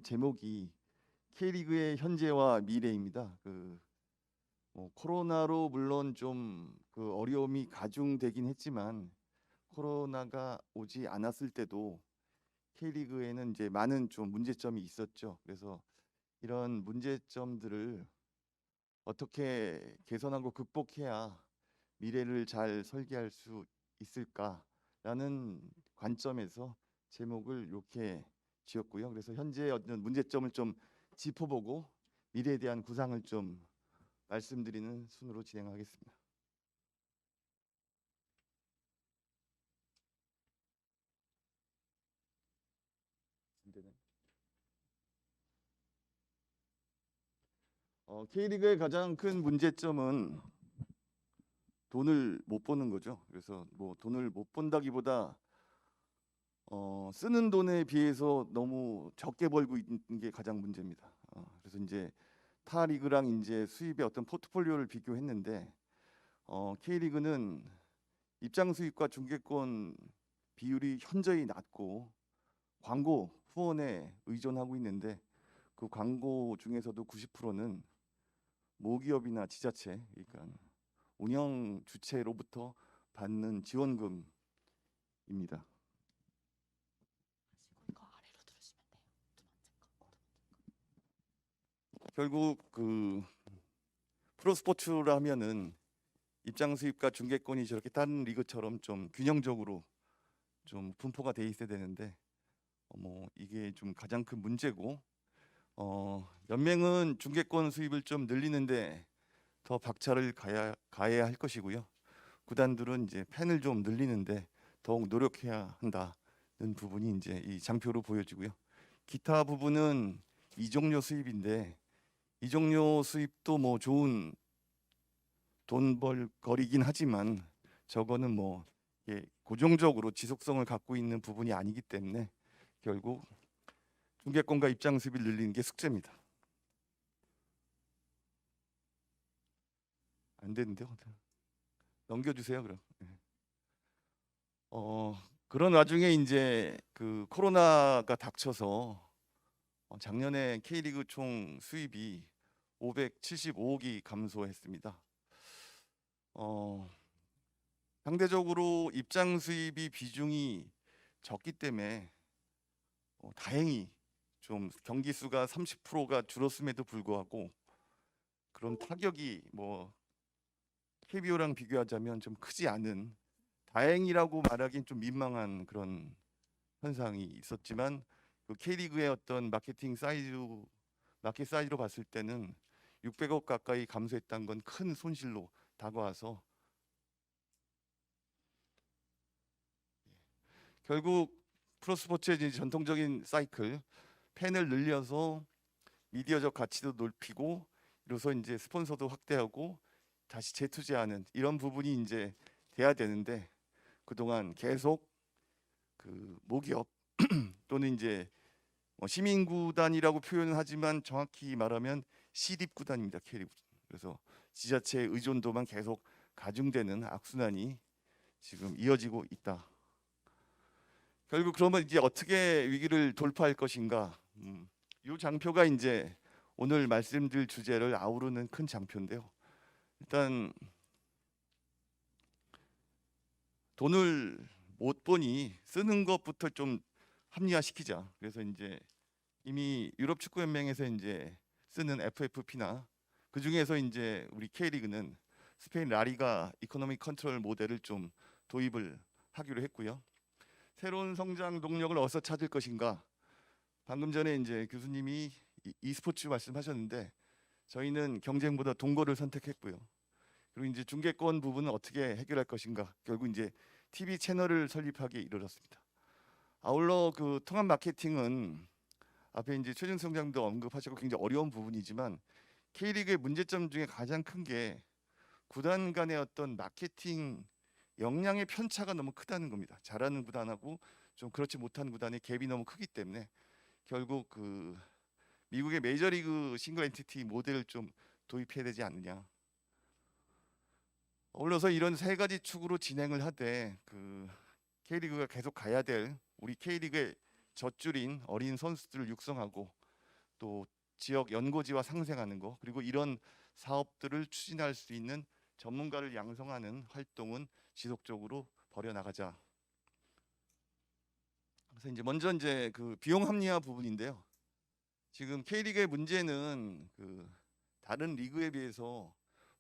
제목이 K리그의 현재와 미래입니다. 코로나로 물론 좀 어려움이 가중되긴 했지만 코로나가 오지 않았을 때도 K리그에는 이제 많은 좀 문제점이 있었죠. 그래서 이런 문제점들을 어떻게 개선하고 극복해야 미래를 잘 설계할 수 있을까라는 관점에서 제목을 이렇게 지었고요. 그래서 현재 어떤 문제점을 좀 짚어보고 미래에 대한 구상을 좀 말씀드리는 순으로 진행하겠습니다. K리그의 가장 큰 문제점은 돈을 못 버는 거죠. 그래서 뭐 돈을 못 번다기보다 쓰는 돈에 비해서 너무 적게 벌고 있는 게 가장 문제입니다. 그래서 이제 타 리그랑 이제 수입의 어떤 포트폴리오를 비교했는데 K리그는 입장 수입과 중계권 비율이 현저히 낮고 광고 후원에 의존하고 있는데 그 광고 중에서도 90%는 모기업이나 지자체, 그러니까 운영 주체로부터 받는 지원금입니다. 결국 프로스포츠라 하면은 입장 수입과 중계권이 저렇게 다른 리그처럼 좀 균형적으로 좀 분포가 돼 있어야 되는데 뭐 이게 좀 가장 큰 문제고 연맹은 중계권 수입을 좀 늘리는데 더 박차를 가해야 할 것이고요. 구단들은 이제 팬을 좀 늘리는데 더욱 노력해야 한다는 부분이 이제 이 장표로 보여지고요. 기타 부분은 이적료 수입인데 이적료 수입도 뭐 좋은 돈 벌거리긴 하지만 저거는 뭐 고정적으로 지속성을 갖고 있는 부분이 아니기 때문에 결국 중계권과 입장 수입을 늘리는 게 숙제입니다. 안 되는데요. 넘겨주세요 그럼. 어, 그런 와중에 이제 코로나가 닥쳐서 작년에 K리그 총 수입이 575억이 감소했습니다. 어, 상대적으로 입장 수입이 비중이 적기 때문에 다행히 좀 경기 수가 30%가 줄었음에도 불구하고 그런 타격이 뭐 KBO랑 비교하자면 좀 크지 않은, 다행이라고 말하기는 좀 민망한 그런 현상이 있었지만 K리그의 어떤 마켓 사이즈로 봤을 때는 600억 가까이 감소했다는 건 큰 손실로 다가와서 결국 프로스포츠의 이제 전통적인 사이클, 팬을 늘려서 미디어적 가치도 높이고 이로써 이제 스폰서도 확대하고 다시 재투자하는 이런 부분이 이제 돼야 되는데 그동안 계속 모기업 또는 이제 시민 구단이라고 표현을 하지만 정확히 말하면 시립 구단입니다. K리그. 그래서 지자체의 의존도만 계속 가중되는 악순환이 지금 이어지고 있다. 결국 그러면 이제 어떻게 위기를 돌파할 것인가? 이 장표가 이제 오늘 말씀드릴 주제를 아우르는 큰 장표인데요. 일단 돈을 못 버니 쓰는 것부터 좀 합리화시키자. 그래서 이제 이미 유럽 축구 연맹에서 이제 쓰는 FFP나 그 중에서 이제 우리 K리그는 스페인 라리가 이코노믹 컨트롤 모델을 좀 도입을 하기로 했고요. 새로운 성장 동력을 어디서 찾을 것인가? 방금 전에 이제 교수님이 e스포츠 말씀하셨는데 저희는 경쟁보다 동거를 선택했고요. 그리고 이제 중계권 부분은 어떻게 해결할 것인가? 결국 이제 TV 채널을 설립하기에 이르렀습니다. 아울러 통합 마케팅은 앞에 이제 최준성 장도 언급하셨고 굉장히 어려운 부분이지만 K리그의 문제점 중에 가장 큰 게 구단 간의 어떤 마케팅 역량의 편차가 너무 크다는 겁니다. 잘하는 구단하고 좀 그렇지 못한 구단의 갭이 너무 크기 때문에 결국 미국의 메이저리그 싱글 엔티티 모델을 좀 도입해야 되지 않느냐. 어울러서 이런 세 가지 축으로 진행을 하되 K리그가 계속 가야 될 우리 K리그의 젖줄인 어린 선수들을 육성하고 또 지역 연고지와 상생하는 거, 그리고 이런 사업들을 추진할 수 있는 전문가를 양성하는 활동은 지속적으로 벌여 나가자. 그래서 이제 먼저 이제 그 비용 합리화 부분인데요. 지금 K리그의 문제는 그 다른 리그에 비해서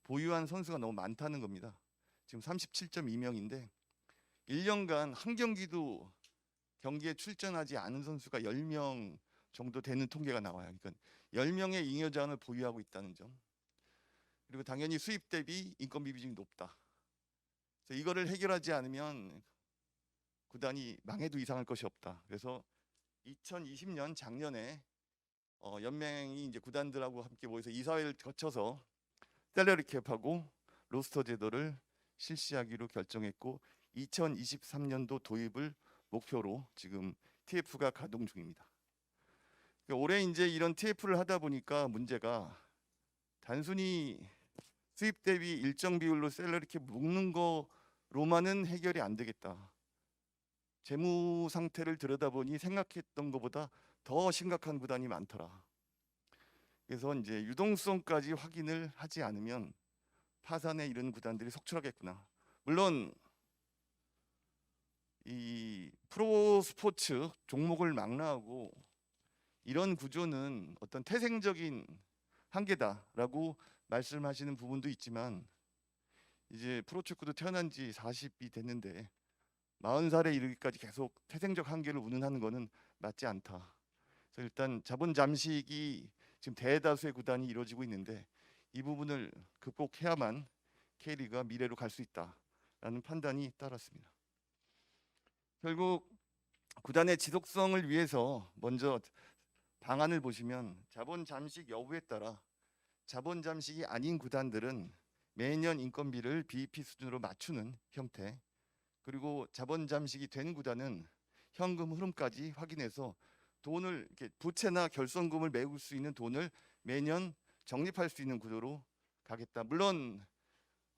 보유한 선수가 너무 많다는 겁니다. 지금 37.2명인데 1년간 한 경기도 경기에 출전하지 않은 선수가 10명 정도 되는 통계가 나와요. 그러니까 10명의 잉여장을 보유하고 있다는 점. 그리고 당연히 수입 대비 인건비 비중이 높다. 그래서 이거를 해결하지 않으면 구단이 망해도 이상할 것이 없다. 그래서 2020년 작년에 연맹이 이제 구단들하고 함께 모여서 이사회를 거쳐서 셀러리 캡하고 로스터 제도를 실시하기로 결정했고 2023년도 도입을 목표로 지금 TF가 가동 중입니다. 그러니까 올해 이제 이런 TF를 하다 보니까 문제가 단순히 수입 대비 일정 비율로 셀러리 캡 묶는 거로만은 해결이 안 되겠다. 재무 상태를 들여다보니 생각했던 것보다 더 심각한 구단이 많더라. 그래서 이제 유동성까지 확인을 하지 않으면 파산에 이른 구단들이 속출하겠구나. 물론 이 프로 스포츠 종목을 망라하고 이런 구조는 어떤 태생적인 한계다라고 말씀하시는 부분도 있지만 이제 프로축구도 태어난 지 40이 됐는데 40살에 이르기까지 계속 태생적 한계를 운운하는 것은 맞지 않다. 그래서 일단 자본 잠식이 지금 대다수의 구단이 이루어지고 있는데 이 부분을 극복해야만 K리그가 미래로 갈 수 있다라는 판단이 따랐습니다. 결국 구단의 지속성을 위해서 먼저 방안을 보시면 자본 잠식 여부에 따라 자본 잠식이 아닌 구단들은 매년 인건비를 BEP 수준으로 맞추는 형태, 그리고 자본 잠식이 된 구단은 현금 흐름까지 확인해서 돈을 이렇게 부채나 결손금을 메울 수 있는 돈을 매년 적립할 수 있는 구조로 가겠다. 물론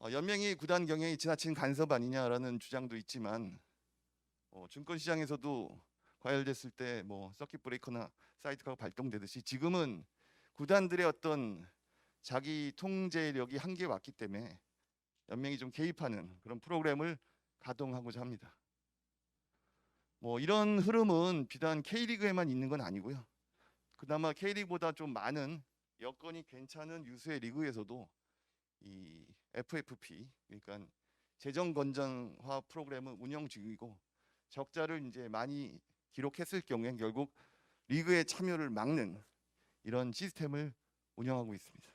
연맹이 구단 경영에 지나친 간섭 아니냐라는 주장도 있지만 증권시장에서도 과열됐을 때 뭐 서킷 브레이커나 사이드카가 발동되듯이 지금은 구단들의 어떤 자기 통제력이 한계에 왔기 때문에 연맹이 좀 개입하는 그런 프로그램을 가동하고자 합니다. 뭐 이런 흐름은 비단 K리그에만 있는 건 아니고요. 그나마 K리그보다 좀 많은 여건이 괜찮은 유수의 리그에서도 이 FFP, 그러니까 재정 건전화 프로그램은 운영 중이고 적자를 이제 많이 기록했을 경우에 결국 리그의 참여를 막는 이런 시스템을 운영하고 있습니다.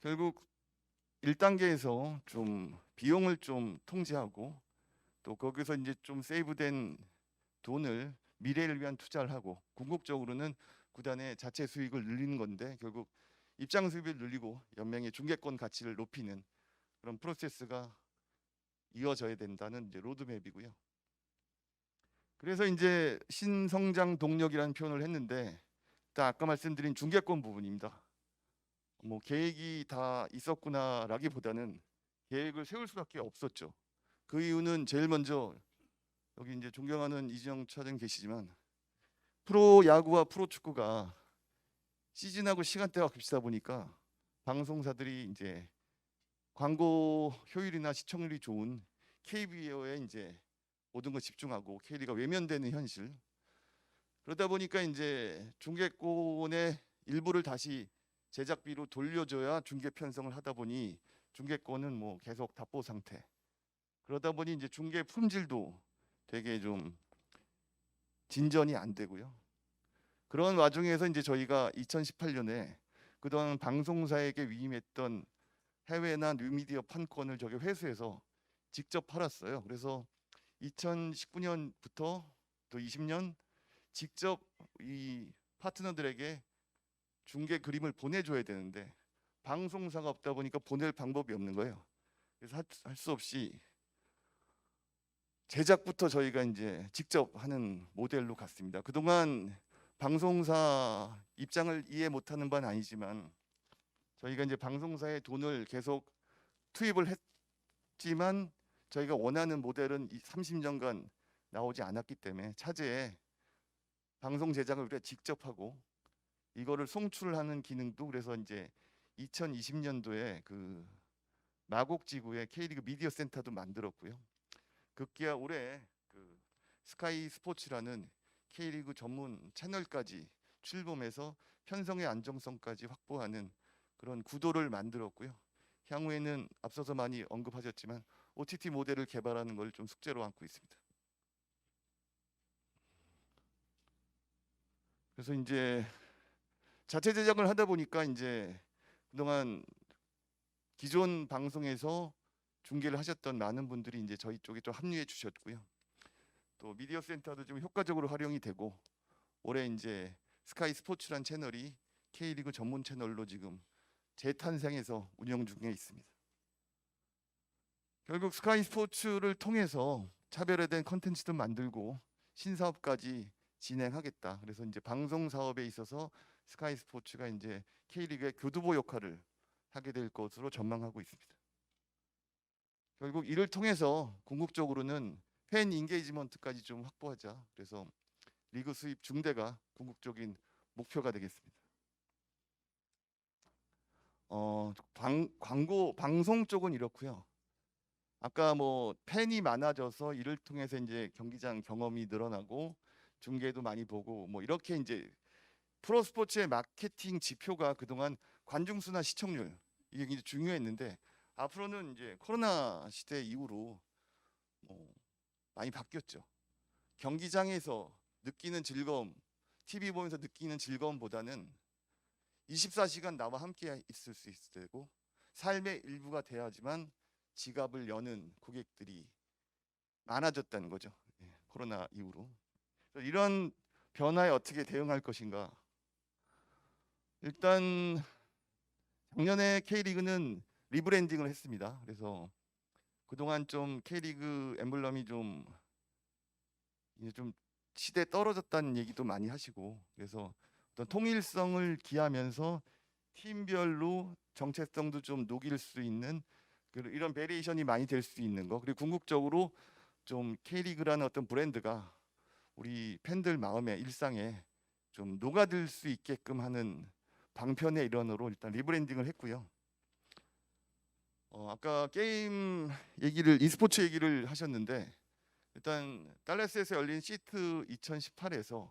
결국 1단계에서 좀 비용을 좀 통제하고 또 거기서 이제 좀 세이브된 돈을 미래를 위한 투자를 하고 궁극적으로는 구단의 자체 수익을 늘리는 건데 결국 입장 수입을 늘리고 연맹의 중계권 가치를 높이는 그런 프로세스가 이어져야 된다는 이제 로드맵이고요. 그래서 이제 신성장 동력이라는 표현을 했는데 딱 아까 말씀드린 중계권 부분입니다. 뭐 계획이 다 있었구나라기보다는 계획을 세울 수밖에 없었죠. 그 이유는 제일 먼저 여기 이제 존경하는 이진영 차장 계시지만 프로 야구와 프로 축구가 시즌하고 시간대가 겹치다 보니까 방송사들이 이제 광고 효율이나 시청률이 좋은 KBO에 이제 모든 걸 집중하고 K리그가 외면되는 현실. 그러다 보니까 이제 중계권의 일부를 다시 제작비로 돌려줘야 중계 편성을 하다 보니 중계권은 뭐 계속 답보 상태. 그러다 보니 이제 중계 품질도 되게 좀 진전이 안 되고요. 그런 와중에서 이제 저희가 2018년에 그동안 방송사에게 위임했던 해외나 뉴미디어 판권을 저기 회수해서 직접 팔았어요. 그래서 2019년부터 또 20년 직접 이 파트너들에게 중계 그림을 보내줘야 되는데 방송사가 없다 보니까 보낼 방법이 없는 거예요. 그래서 할 수 없이 제작부터 저희가 이제 직접 하는 모델로 갔습니다. 그동안 방송사 입장을 이해 못하는 바는 아니지만 저희가 이제 방송사에 돈을 계속 투입을 했지만 저희가 원하는 모델은 30년간 나오지 않았기 때문에 차제에 방송 제작을 우리가 직접 하고 이거를 송출하는 기능도 그래서 이제 2020년도에 그 마곡지구에 K리그 미디어 센터도 만들었고요. 급기야 올해 그 스카이 스포츠라는 K리그 전문 채널까지 출범해서 편성의 안정성까지 확보하는 그런 구도를 만들었고요. 향후에는 앞서서 많이 언급하셨지만 OTT 모델을 개발하는 걸 좀 숙제로 안고 있습니다. 그래서 이제 자체 제작을 하다 보니까 이제 그동안 기존 방송에서 중계를 하셨던 많은 분들이 이제 저희 쪽에 좀 합류해 주셨고요. 또 미디어 센터도 좀 효과적으로 활용이 되고 올해 이제 스카이 스포츠란 채널이 K리그 전문 채널로 지금 재탄생해서 운영 중에 있습니다. 결국 스카이 스포츠를 통해서 차별화된 컨텐츠도 만들고 신사업까지 진행하겠다. 그래서 이제 방송 사업에 있어서 스카이 스포츠가 이제 K리그의 교두보 역할을 하게 될 것으로 전망하고 있습니다. 결국 이를 통해서 궁극적으로는 팬 인게이지먼트까지 좀 확보하자. 그래서 리그 수입 증대가 궁극적인 목표가 되겠습니다. 광고 방송 쪽은 이렇고요. 아까 뭐 팬이 많아져서 이를 통해서 이제 경기장 경험이 늘어나고 중계도 많이 보고 뭐 이렇게 이제 프로스포츠의 마케팅 지표가 그동안 관중 수나 시청률 이게 굉장히 중요했는데 앞으로는 이제 코로나 시대 이후로 뭐 많이 바뀌었죠. 경기장에서 느끼는 즐거움, TV 보면서 느끼는 즐거움보다는 24시간 나와 함께 있을 수 있을 때고 삶의 일부가 돼야지만 지갑을 여는 고객들이 많아졌다는 거죠. 예, 코로나 이후로. 이런 변화에 어떻게 대응할 것인가? 일단 작년에 K리그는 리브랜딩을 했습니다. 그래서 그동안 좀 K리그 엠블럼이 좀 이제 좀 시대에 떨어졌다는 얘기도 많이 하시고 그래서 어떤 통일성을 기하면서 팀별로 정체성도 좀 녹일 수 있는 이런 베리에이션이 많이 될 수 있는 거 그리고 궁극적으로 좀 K리그라는 어떤 브랜드가 우리 팬들 마음에 일상에 좀 녹아들 수 있게끔 하는 방편의 일환으로 일단 리브랜딩을 했고요. 아까 게임 얘기를 e스포츠 얘기를 하셨는데 일단 달라스에서 열린 시트 2018에서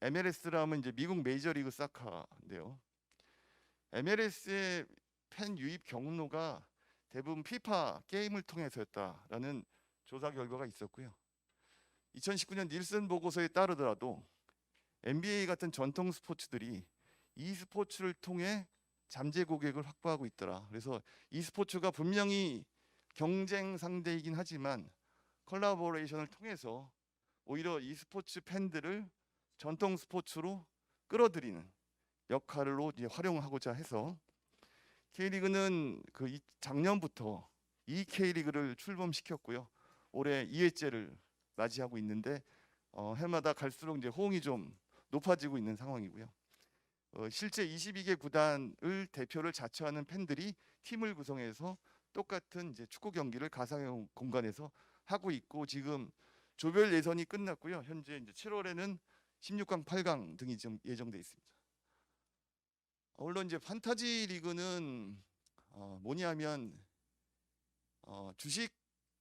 MLS라면 이제 미국 메이저리그 사카인데요. MLS의 팬 유입 경로가 대부분 피파 게임을 통해서였다라는 조사 결과가 있었고요. 2019년 닐슨 보고서에 따르더라도 NBA 같은 전통 스포츠들이 e스포츠를 통해 잠재 고객을 확보하고 있더라. 그래서 e스포츠가 분명히 경쟁 상대이긴 하지만 컬라보레이션을 통해서 오히려 e스포츠 팬들을 전통 스포츠로 끌어들이는 역할로 이제 활용하고자 해서 K리그는 그 작년부터 이 K리그를 출범시켰고요. 올해 2회째를 맞이하고 있는데 해마다 갈수록 이제 호응이 좀 높아지고 있는 상황이고요. 실제 22개 구단을 대표를 자처하는 팬들이 팀을 구성해서 똑같은 이제 축구 경기를 가상 공간에서 하고 있고 지금 조별 예선이 끝났고요. 현재 이제 7월에는 16강, 8강 등이 좀 예정돼 있습니다. 물론 이제 판타지 리그는 뭐냐면 주식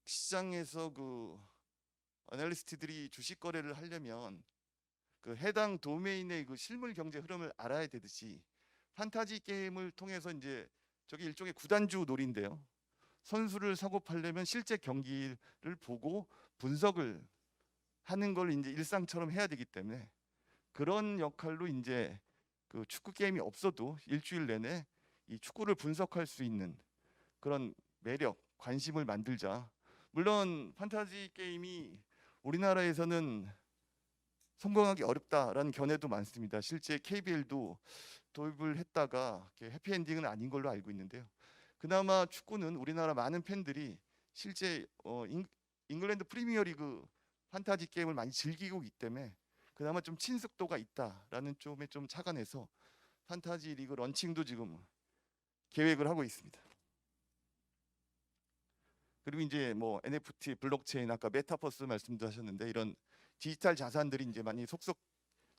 시장에서 그 애널리스트들이 주식 거래를 하려면 그 해당 도메인의 그 실물 경제 흐름을 알아야 되듯이 판타지 게임을 통해서 이제 저게 일종의 구단주 놀인데요. 선수를 사고 팔려면 실제 경기를 보고 분석을 하는 걸 이제 일상처럼 해야 되기 때문에 그런 역할로 이제 그 축구 게임이 없어도 일주일 내내 이 축구를 분석할 수 있는 그런 매력, 관심을 만들자. 물론 판타지 게임이 우리나라에서는 성공하기 어렵다라는 견해도 많습니다. 실제 KBL도 도입을 했다가 해피엔딩은 아닌 걸로 알고 있는데요. 그나마 축구는 우리나라 많은 팬들이 실제 잉글랜드 프리미어리그 판타지 게임을 많이 즐기고 있기 때문에 그나마 좀 친숙도가 있다라는 점에 좀 착안해서 판타지 리그 런칭도 지금 계획을 하고 있습니다. 그리고 이제 뭐 NFT, 블록체인 아까 메타버스 말씀도 하셨는데 이런 디지털 자산들이 이제 많이 속속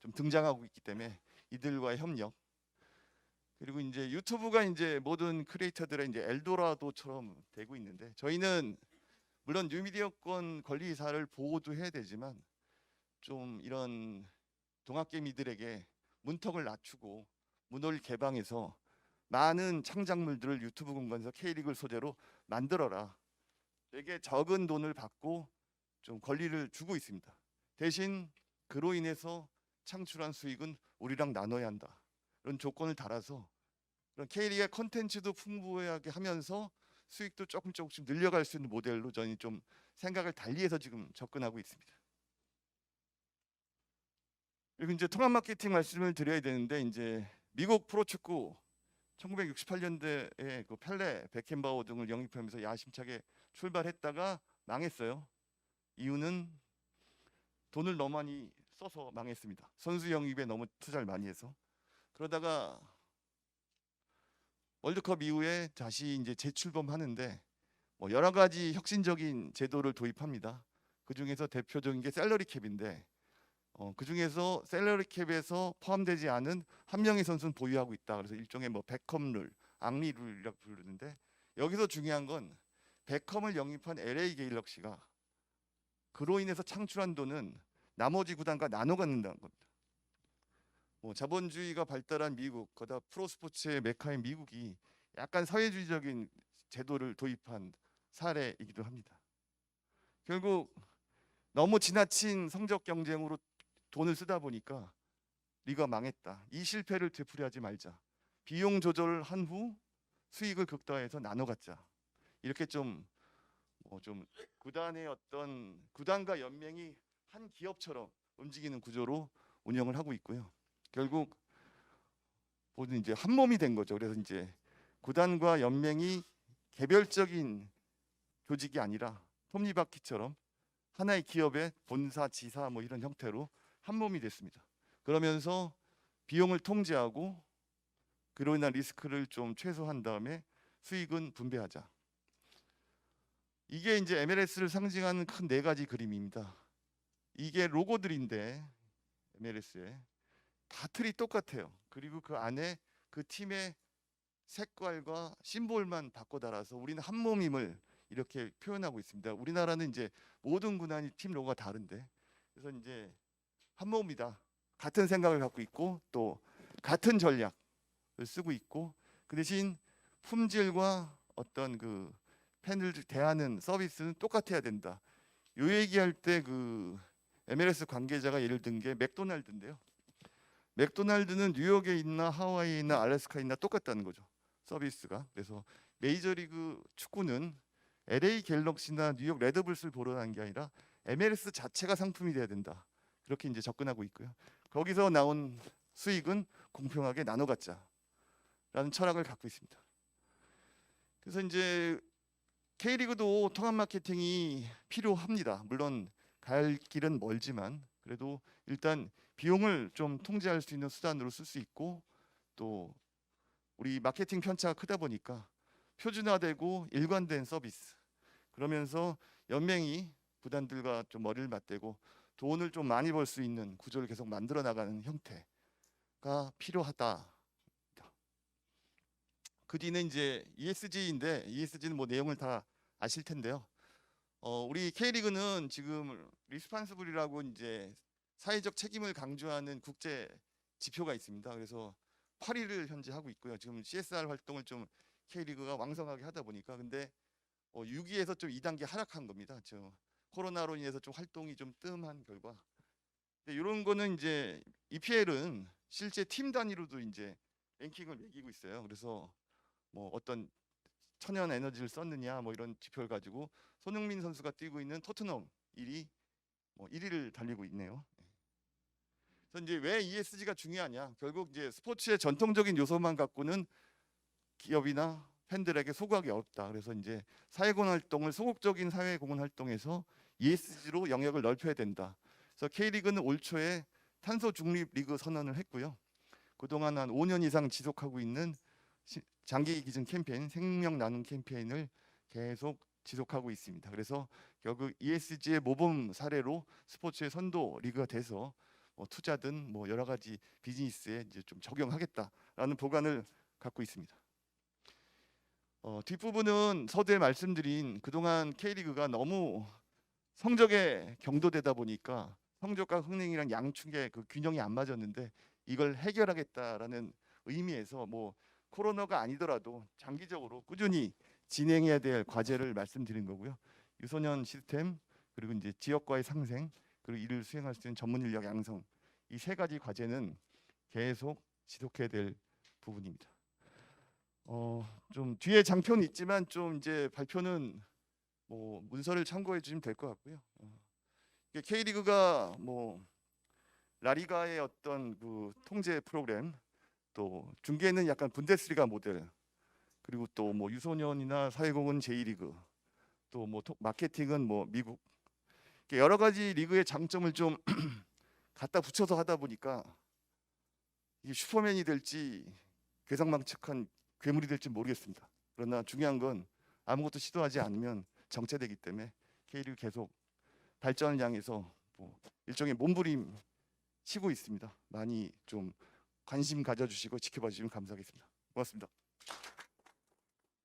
좀 등장하고 있기 때문에 이들과의 협력, 그리고 이제 유튜브가 이제 모든 크리에이터들의 이제 엘도라도처럼 되고 있는데, 저희는 물론 뉴미디어권 권리사를 보호도 해야 되지만 좀 이런 동학개미들에게 문턱을 낮추고 문을 개방해서 많은 창작물들을 유튜브 공간에서 K리그를 소재로 만들어라. 되게 적은 돈을 받고 좀 권리를 주고 있습니다. 대신 그로 인해서 창출한 수익은 우리랑 나눠야 한다. 이런 조건을 달아서 그런 K리그의 콘텐츠도 풍부하게 하면서 수익도 조금씩 늘려갈 수 있는 모델로 저는 좀 생각을 달리해서 지금 접근하고 있습니다. 그리고 이제 통합 마케팅 말씀을 드려야 되는데, 이제 미국 프로축구 1968년대에 그 펠레, 베켄바워 등을 영입하면서 야심차게 출발했다가 망했어요. 이유는 돈을 너무 많이 써서 망했습니다. 선수 영입에 너무 투자를 많이 해서. 그러다가 월드컵 이후에 다시 이제 재출범하는데 뭐 여러 가지 혁신적인 제도를 도입합니다. 그 중에서 대표적인 게 셀러리 캡인데, 그 중에서 셀러리 캡에서 포함되지 않은 한 명의 선수는 보유하고 있다. 그래서 일종의 뭐 베컴 룰, 앙리 룰이라고 부르는데, 여기서 중요한 건 베컴을 영입한 LA 게일럭시가 그로 인해서 창출한 돈은 나머지 구단과 나눠 갖는다는 겁니다. 뭐 자본주의가 발달한 미국, 거다 프로스포츠의 메카인 미국이 약간 사회주의적인 제도를 도입한 사례이기도 합니다. 결국 너무 지나친 성적 경쟁으로 돈을 쓰다 보니까 리가 망했다. 이 실패를 되풀이하지 말자. 비용 조절을 한 후 수익을 극대화해서 나눠 갖자. 이렇게 좀 구단의 어떤 구단과 연맹이 한 기업처럼 움직이는 구조로 운영을 하고 있고요. 결국 모든 이제 한 몸이 된 거죠. 그래서 이제 구단과 연맹이 개별적인 조직이 아니라 톱니바퀴처럼 하나의 기업의 본사, 지사 뭐 이런 형태로 한 몸이 됐습니다. 그러면서 비용을 통제하고 그로 인한 리스크를 좀 최소화한 다음에 수익은 분배하자. 이게 이제 MLS를 상징하는 큰 네 가지 그림입니다. 이게 로고들인데 MLS에 다 틀이 똑같아요. 그리고 그 안에 그 팀의 색깔과 심볼만 바꿔 달아서 우리는 한 몸임을 이렇게 표현하고 있습니다. 우리나라는 이제 모든 구단이 팀 로고가 다른데, 그래서 이제 한 몸이다. 같은 생각을 갖고 있고 또 같은 전략을 쓰고 있고, 그 대신 품질과 어떤 그 팬을 대하는 서비스는 똑같아야 된다. 요 얘기할 때 그 MLS 관계자가 예를 든 게 맥도날드인데요. 맥도날드는 뉴욕에 있나 하와이에 있나 알래스카에 있나 똑같다는 거죠, 서비스가. 그래서 메이저리그 축구는 LA 갤럭시나 뉴욕 레드불스를 보러 가는 게 아니라 MLS 자체가 상품이 돼야 된다. 그렇게 이제 접근하고 있고요. 거기서 나온 수익은 공평하게 나눠 갖자라는 철학을 갖고 있습니다. 그래서 이제 K리그도 통합 마케팅이 필요합니다. 물론 갈 길은 멀지만 그래도 일단 비용을 좀 통제할 수 있는 수단으로 쓸 수 있고, 또 우리 마케팅 편차가 크다 보니까 표준화되고 일관된 서비스, 그러면서 연맹이 구단들과 좀 머리를 맞대고 돈을 좀 많이 벌 수 있는 구조를 계속 만들어 나가는 형태가 필요하다. 그 뒤는 이제 ESG인데, ESG는 뭐 내용을 다 아실 텐데요. 우리 K리그는 지금 리스판스블이라고 이제 사회적 책임을 강조하는 국제 지표가 있습니다. 그래서 8위를 현재 하고 있고요. 지금 CSR 활동을 좀 K리그가 왕성하게 하다 보니까, 근데 6위에서 좀 2단계 하락한 겁니다. 코로나로 인해서 좀 활동이 좀 뜸한 결과. 근데 이런 거는 이제 EPL은 실제 팀 단위로도 이제 랭킹을 매기고 있어요. 그래서 뭐 어떤 천연 에너지를 썼느냐 뭐 이런 지표를 가지고 손흥민 선수가 뛰고 있는 토트넘 1위를 달리고 있네요. 그래서 이제 왜 ESG가 중요하냐? 결국 이제 스포츠의 전통적인 요소만 갖고는 기업이나 팬들에게 소구하기 어렵다. 그래서 이제 사회공헌 활동을 소극적인 사회공헌 활동에서 ESG로 영역을 넓혀야 된다. 그래서 K리그는 올 초에 탄소 중립 리그 선언을 했고요. 그동안 한 5년 이상 지속하고 있는 장기 기증 캠페인, 생명 나눔 캠페인을 계속 지속하고 있습니다. 그래서 결국 ESG의 모범 사례로 스포츠의 선도 리그가 돼서 투자든 뭐 여러 가지 비즈니스에 이제 좀 적용하겠다라는 보관을 갖고 있습니다. 뒷부분은 서두에 말씀드린 그동안 K리그가 너무 성적에 경도되다 보니까 성적과 흥행이랑 양측의 그 균형이 안 맞았는데 이걸 해결하겠다라는 의미에서 뭐 코로나가 아니더라도 장기적으로 꾸준히 진행해야 될 과제를 말씀드린 거고요. 유소년 시스템 그리고 이제 지역과의 상생 그리고 이를 수행할 수 있는 전문 인력 양성 이 세 가지 과제는 계속 지속해야 될 부분입니다. 좀 뒤에 장표는 있지만 좀 이제 발표는 뭐 문서를 참고해 주시면 될 것 같고요. K리그가 뭐 라리가의 어떤 그 통제 프로그램 또 중계는 약간 분데스리가 모델 그리고 또 뭐 유소년이나 사회공헌 제1리그 또 뭐 마케팅은 뭐 미국 여러 가지 리그의 장점을 좀 갖다 붙여서 하다 보니까 이게 슈퍼맨이 될지 괴상망측한 괴물이 될지 모르겠습니다. 그러나 중요한 건 아무것도 시도하지 않으면 정체되기 때문에 K리그 계속 발전을 향해서 뭐 일종의 몸부림 치고 있습니다. 많이 좀 관심 가져주시고 지켜봐 주시면 감사하겠습니다. 고맙습니다.